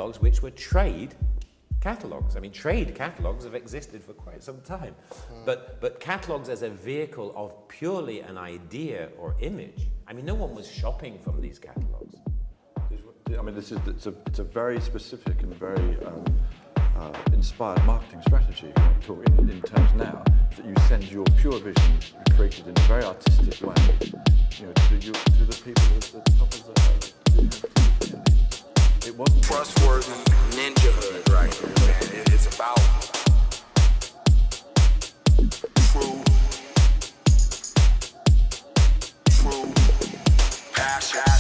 catalogs which were trade catalogs. I mean, trade catalogs have existed for quite some time. But catalogs as a vehicle of purely an idea or image, I mean, no one was shopping from these catalogs. I mean, it's a very specific and very inspired marketing strategy in terms now that you send your pure vision created in a very artistic way, you know, to the people at the top of the. It wasn't trustworthy ninjahood right here, man. It's about true passion.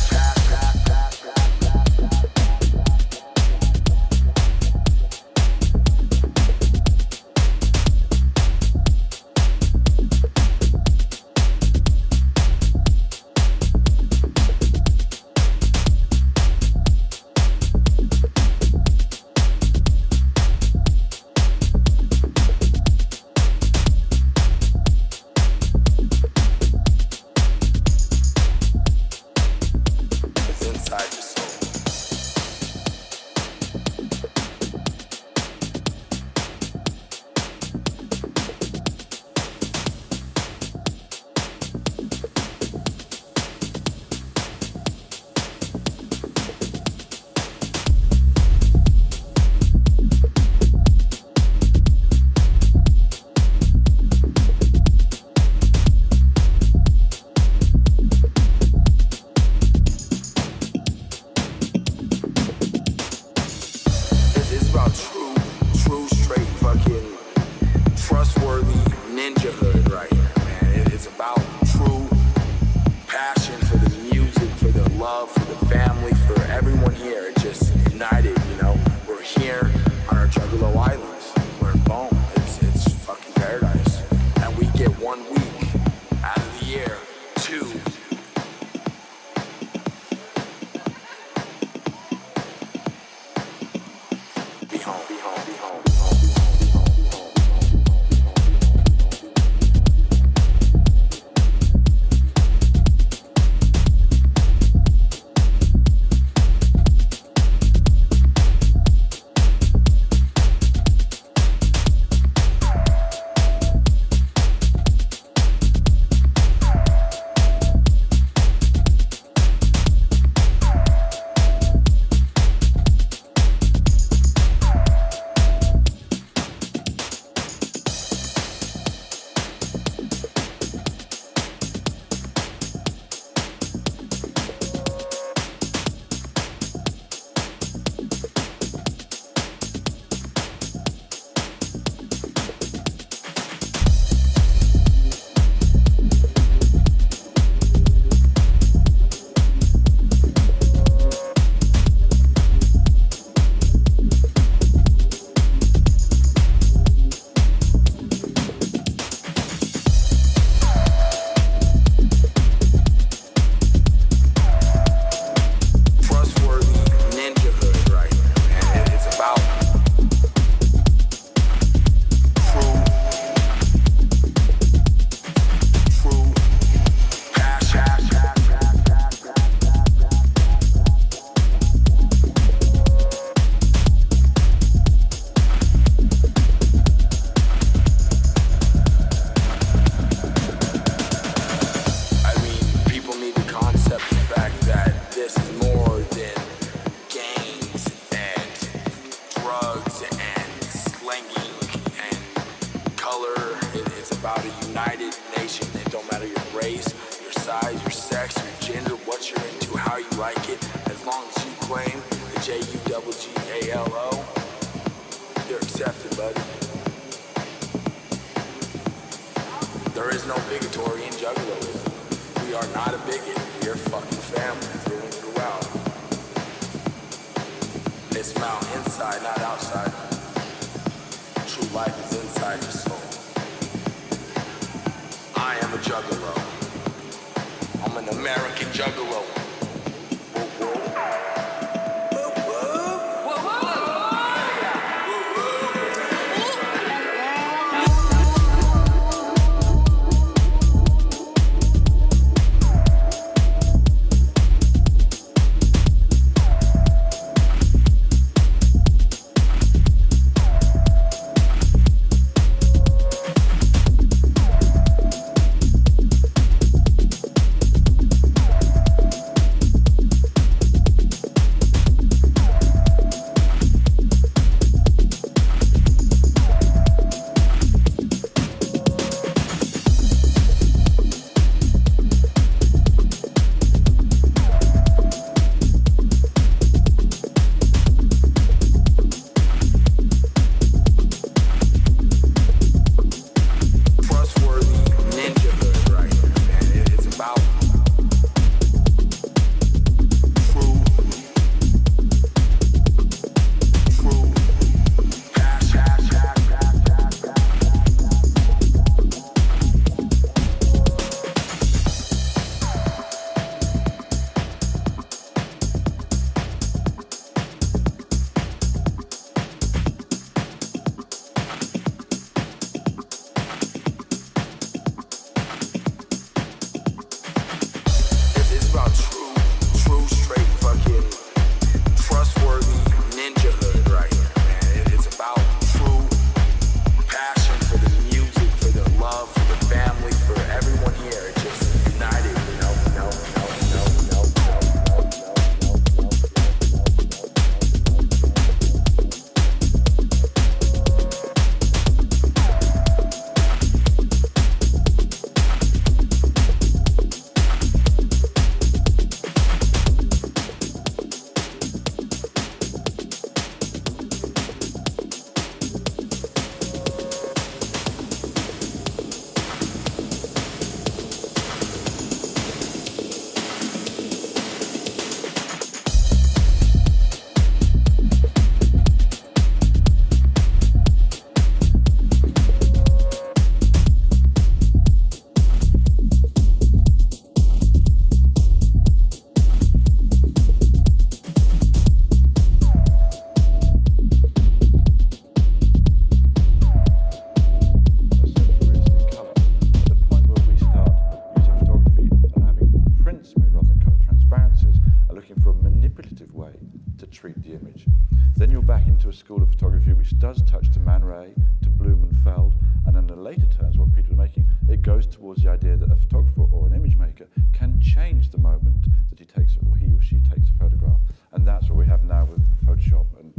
into a school of photography which does touch to Man Ray, to Blumenfeld, and in the later terms, what Peter was making, it goes towards the idea that a photographer or an image maker can change the moment that he takes or he or she takes a photograph. And that's what we have now with Photoshop and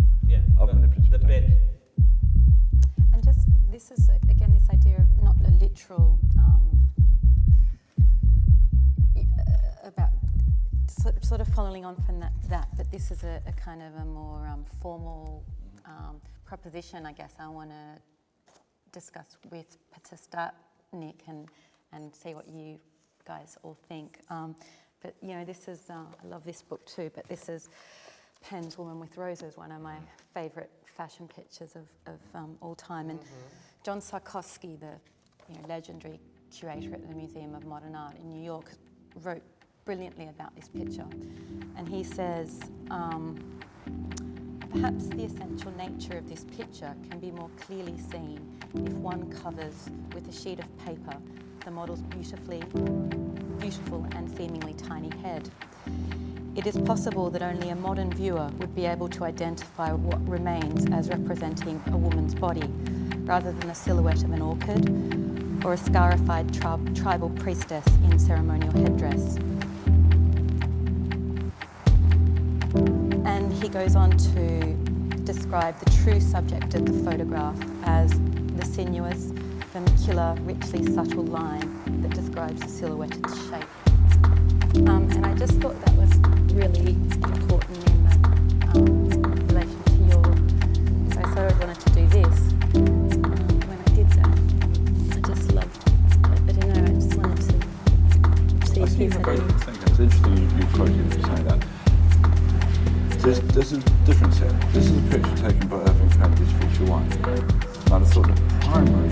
other manipulative techniques. And just, this is, again, this idea of not a literal, about sort of following on from that, but this is a kind of a more formal proposition, I guess, I want to discuss with to start, Nick, and see what you guys all think. But, you know, this is, I love this book too, but this is Penn's Woman with Roses, one of my favourite fashion pictures of all time. And John Sarkowski, the legendary curator at the Museum of Modern Art in New York, wrote brilliantly about this picture. And he says, perhaps the essential nature of this picture can be more clearly seen if one covers with a sheet of paper the model's beautiful and seemingly tiny head. It is possible that only a modern viewer would be able to identify what remains as representing a woman's body, rather than the silhouette of an orchid or a scarified tribal priestess in ceremonial headdress. And he goes on to describe the true subject of the photograph as the sinuous, vermicular, richly subtle line that describes the silhouetted shape. And I just thought that was really important in relation to your... So I sort of wanted to do this. When I did that, I just loved... I don't know, I just wanted to see if you had any... It's interesting you quoted him saying that. There's a difference here. This is a picture taken by Irving Penny's Feature 1. And I thought the primary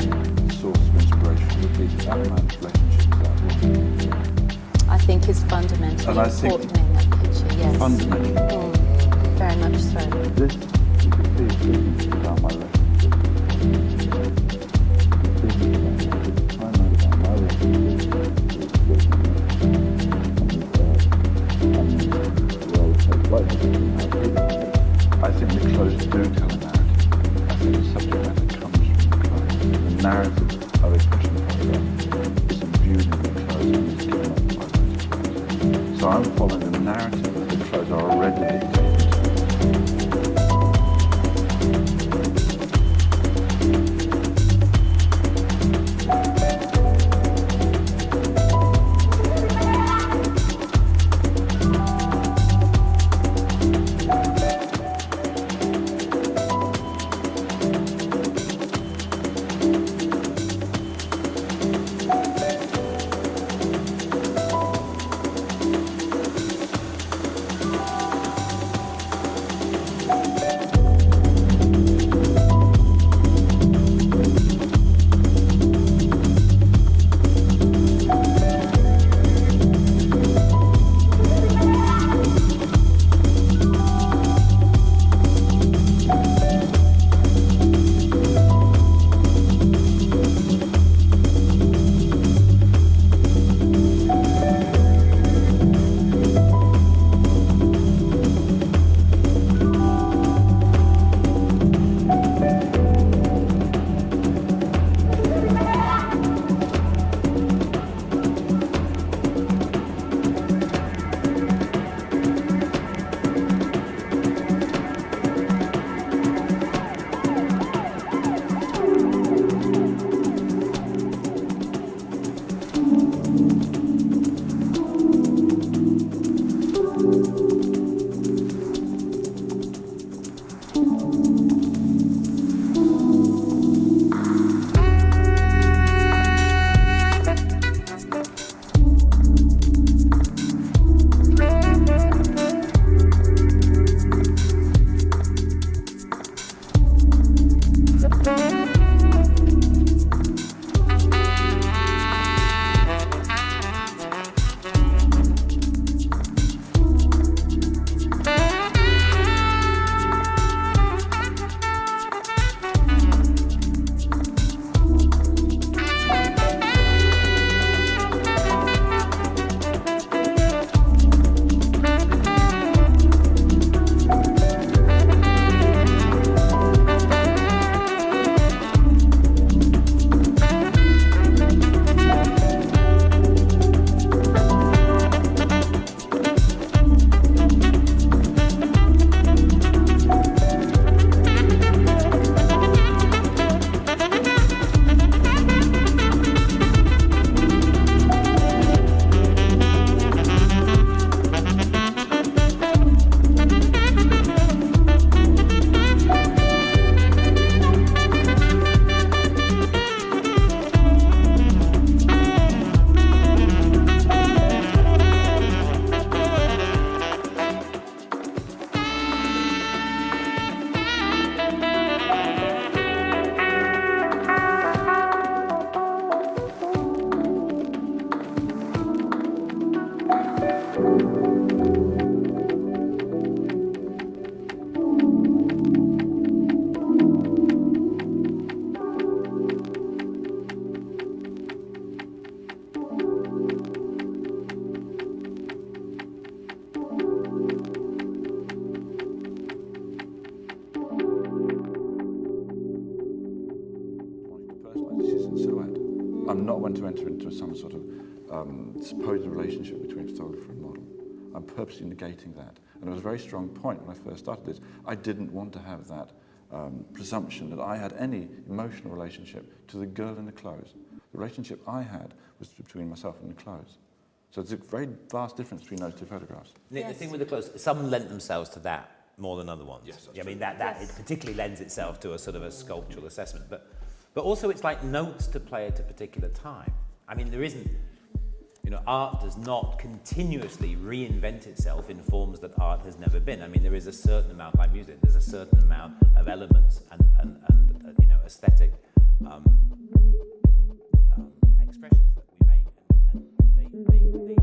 source of inspiration would be that man's relationship to that woman. I think is fundamentally important in that picture, yes. Fundamentally. Very much so. This, you can see about my relationship. About my I think the clothes do tell a narrative. I think the subject matter comes from the clothes. The narrative of expression photograph is imbued in the clothes and is given up by those clothes. So I'm following the narrative that the clothes are already dictated. I'm not one to enter into some sort of supposed relationship between photographer and model. I'm purposely negating that. And it was a very strong point when I first started this. I didn't want to have that presumption that I had any emotional relationship to the girl in the clothes. The relationship I had was between myself and the clothes. So there's a very vast difference between those two photographs. Nick, the thing with the clothes, some lent themselves to that more than other ones. Yes, I mean, that it particularly lends itself to a sort of a sculptural assessment. But also it's like notes to play at a particular time. I mean, there isn't, art does not continuously reinvent itself in forms that art has never been. I mean, there is a certain amount, like music, there's a certain amount of elements and aesthetic expressions that we make, and they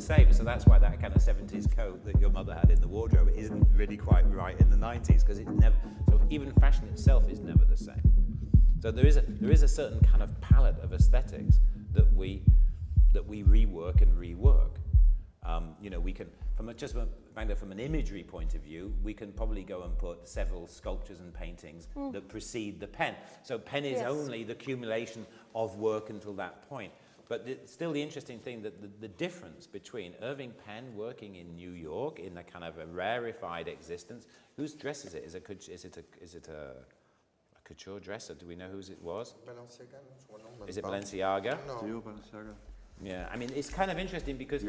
same. So that's why that kind of 70s coat that your mother had in the wardrobe isn't really quite right in the 90s, because it never, sort of, even fashion itself is never the same. So there is a certain kind of palette of aesthetics that we rework and rework. You know, we can, from an imagery point of view, we can probably go and put several sculptures and paintings that precede the pen. So pen is only the accumulation of work until that point. But still the interesting thing that the difference between Irving Penn working in New York in a kind of a rarefied existence, whose dress is it? Is it a couture dresser? Do we know whose it was? Is it Balenciaga? Steel Balenciaga. Yeah, I mean, it's kind of interesting because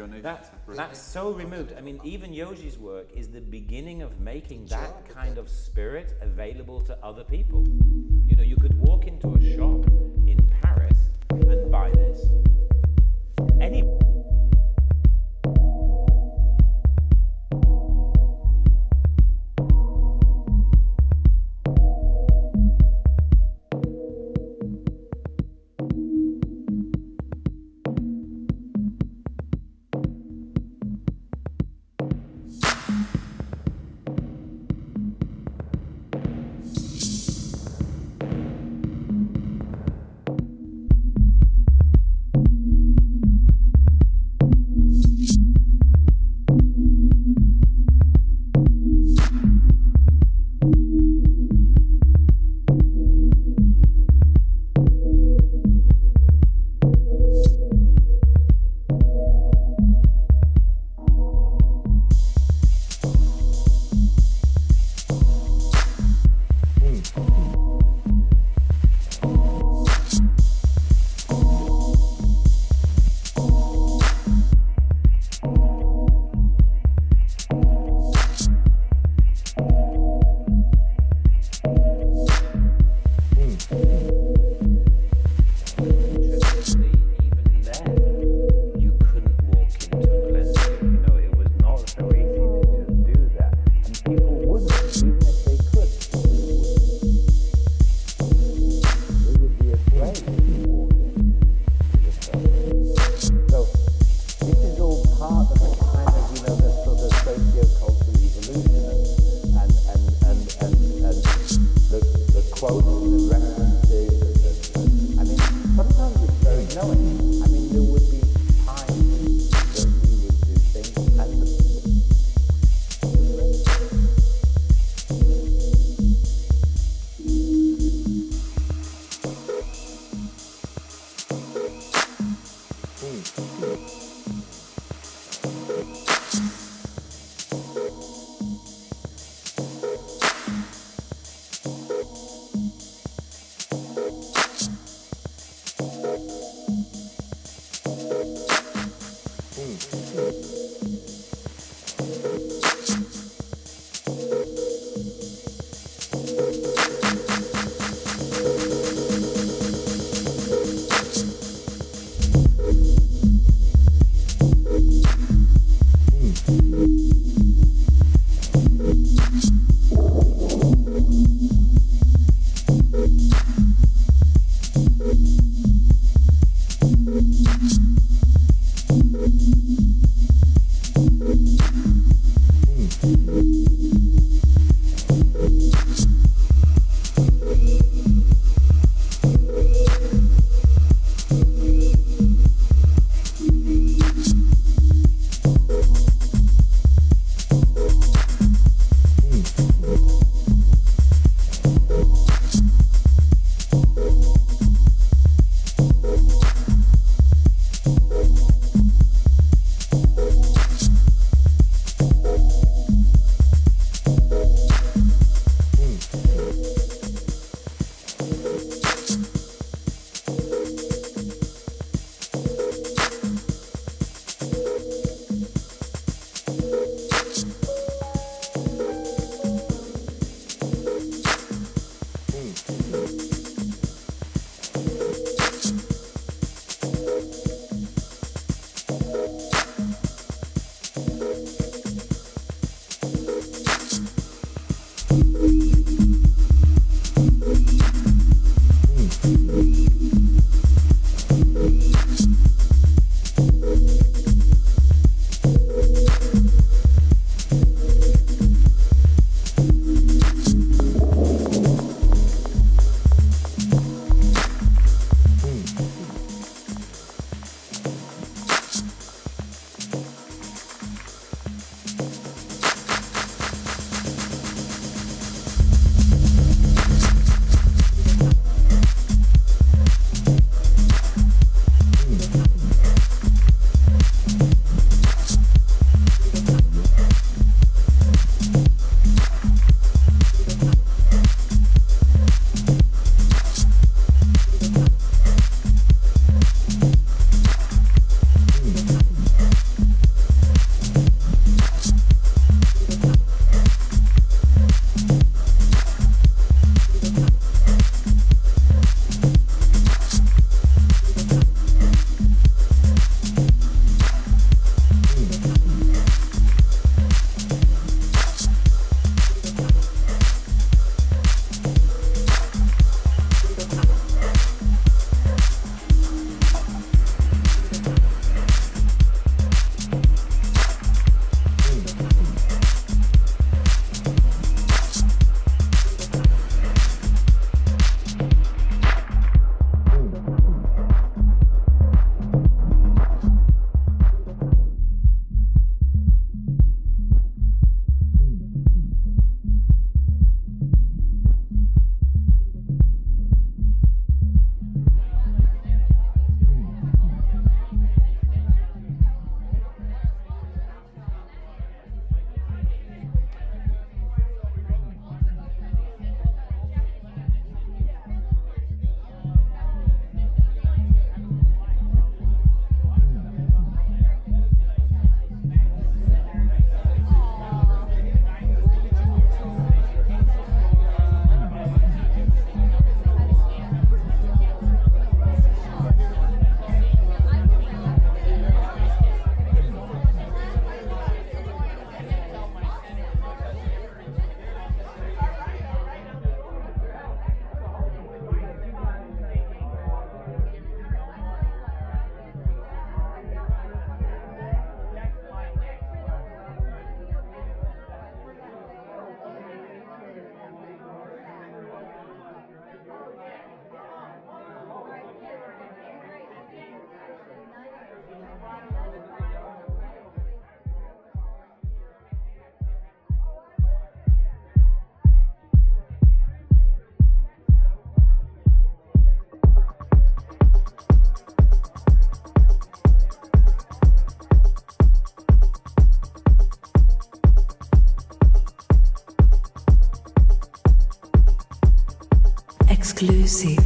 that's so removed. I mean, even Yogi's work is the beginning of making that kind of spirit available to other people. You know, you could walk into a shop in Paris and buy this. Any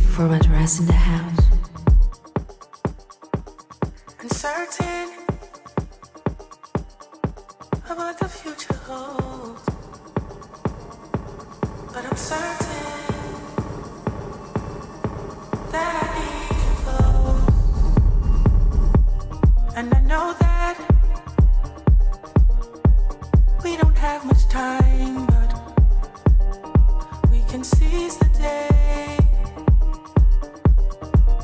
from address in the house. Uncertain of what the future holds, but I'm certain that I need you close, and I know that we don't have much time, but we can seize the day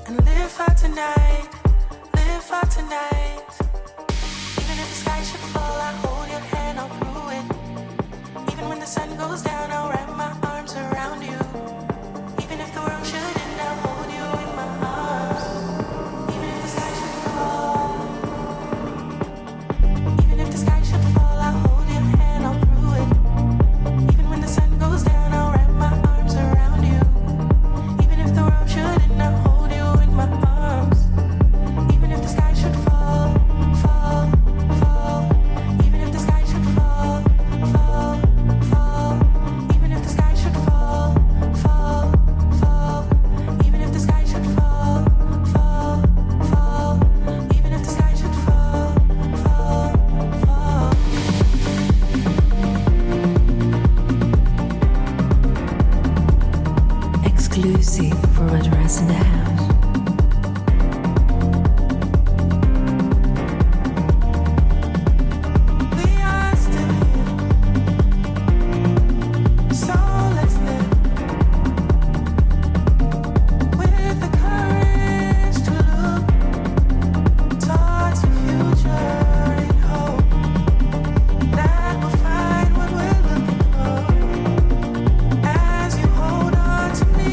and live for tonight. Live for tonight. Even if the sky should fall, I hold your hand all through it. Even when the sun goes down, I'll wrap my arms around you. Even if the world should end, I'll hold you in my arms. Even if the sky should fall, even if the sky should fall, I'll hold your hand all through it. Even when the sun goes down, I'll wrap my arms around you. Even if the world should end, I'll hold you in my arms. Even if the sky should fall, fall, fall. Even if the sky should fall, fall, fall. Even if the sky should fall, fall, fall. Even if the sky should fall, fall, fall. Even if the sky should fall, fall, fall. Exclusive from address in the house. We are still here, so let's live with the courage to look towards the future and hope that we'll find what we're looking for. As you hold on to me,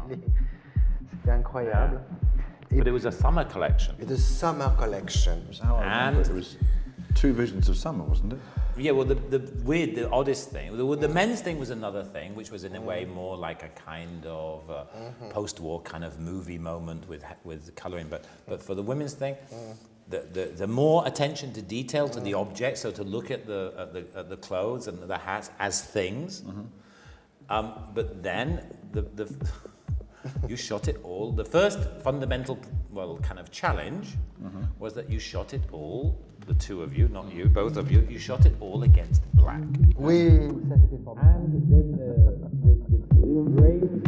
C'était incroyable. But it was a summer collection. It is summer collection. That's how I remember it. It was 2 visions of summer, wasn't it? Yeah, well, the oddest thing, the men's thing was another thing, which was in a way more like a kind of post-war kind of movie moment with colouring. But for the women's thing, the more attention to detail to the object, so to look at the clothes and the hats as things. But then you shot it all. The first fundamental, kind of challenge was that you shot it all. The two of you, not you, both of you, you shot it all against black. Oui. And then the grain.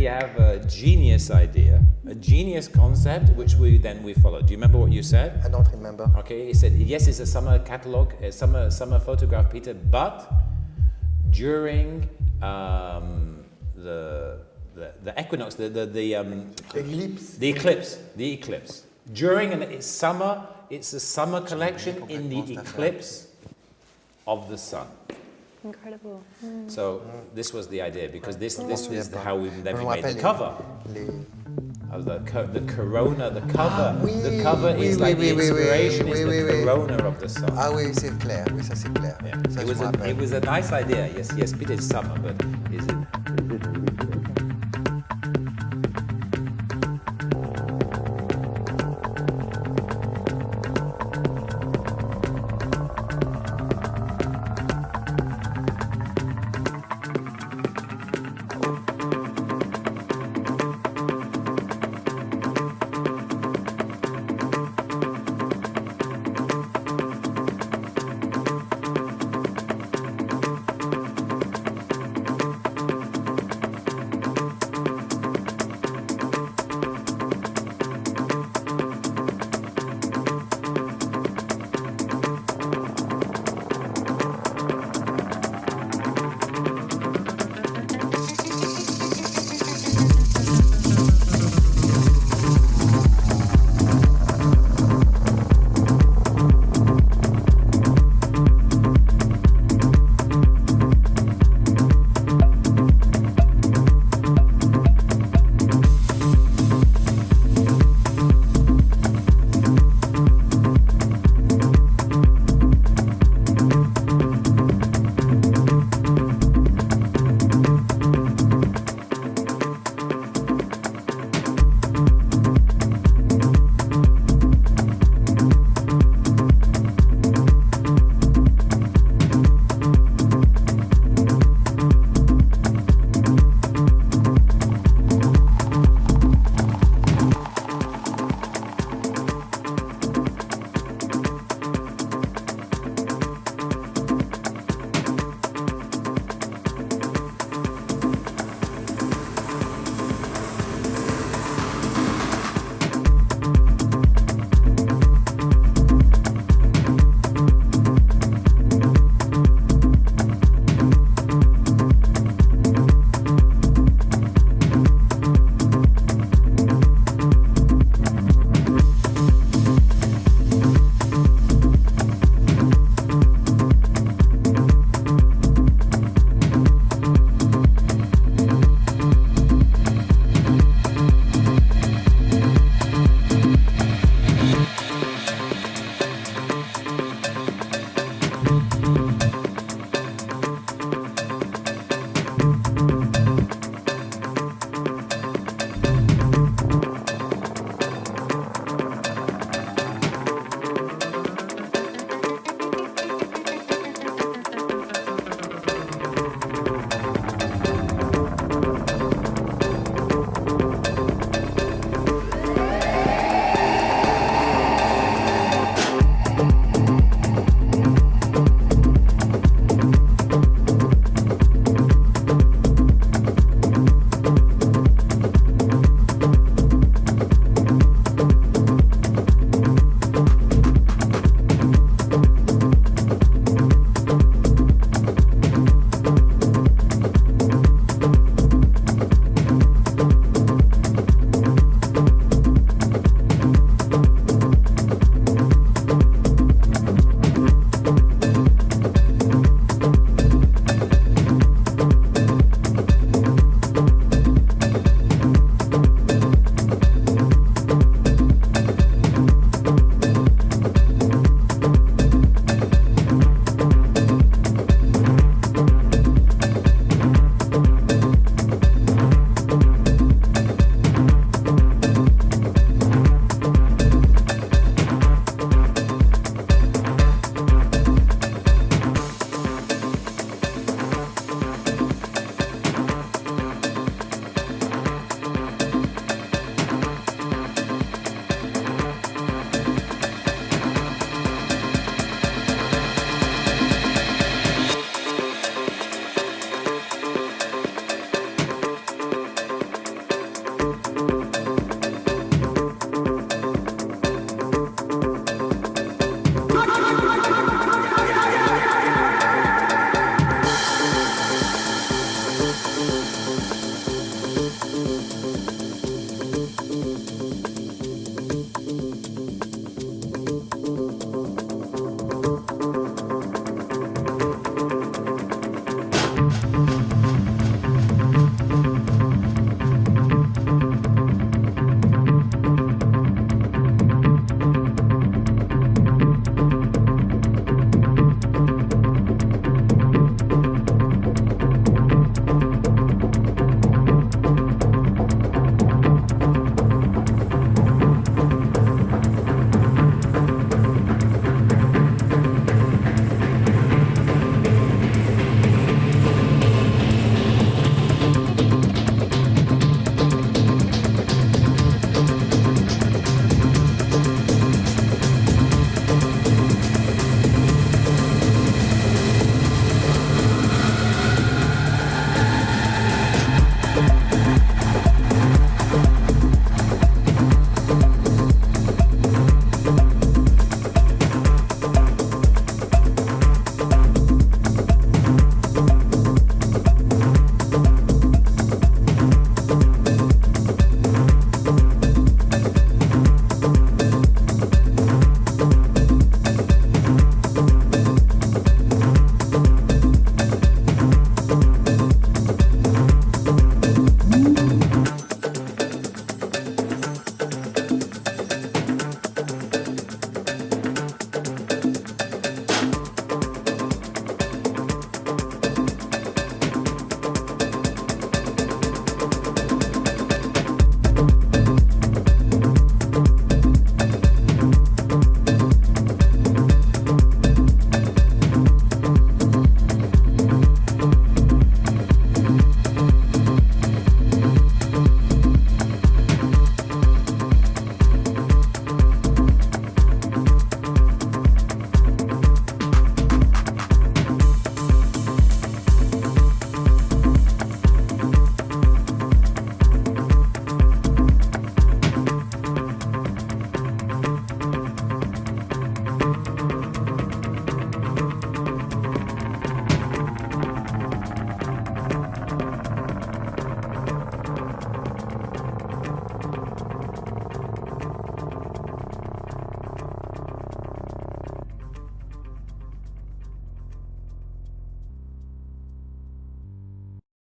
we have a genius idea, a genius concept, which we followed. Do you remember what you said? I don't remember. Okay, he said, yes, it's a summer catalog, a summer photograph, Peter, but during the equinox, the eclipse. During it's a summer collection in the eclipse of the sun. Incredible. So this was the idea, because this is how we then Je we me made the rappelle cover. Of the corona, the cover. The cover oui, is oui, like oui, the oui, inspiration oui, is oui, the oui. corona of the sun. Ah oui, c'est clair. Oui, ça c'est clair. Yeah. Ça, It je was me a rappelle. nice idea. Yes, Peter is summer, but is it?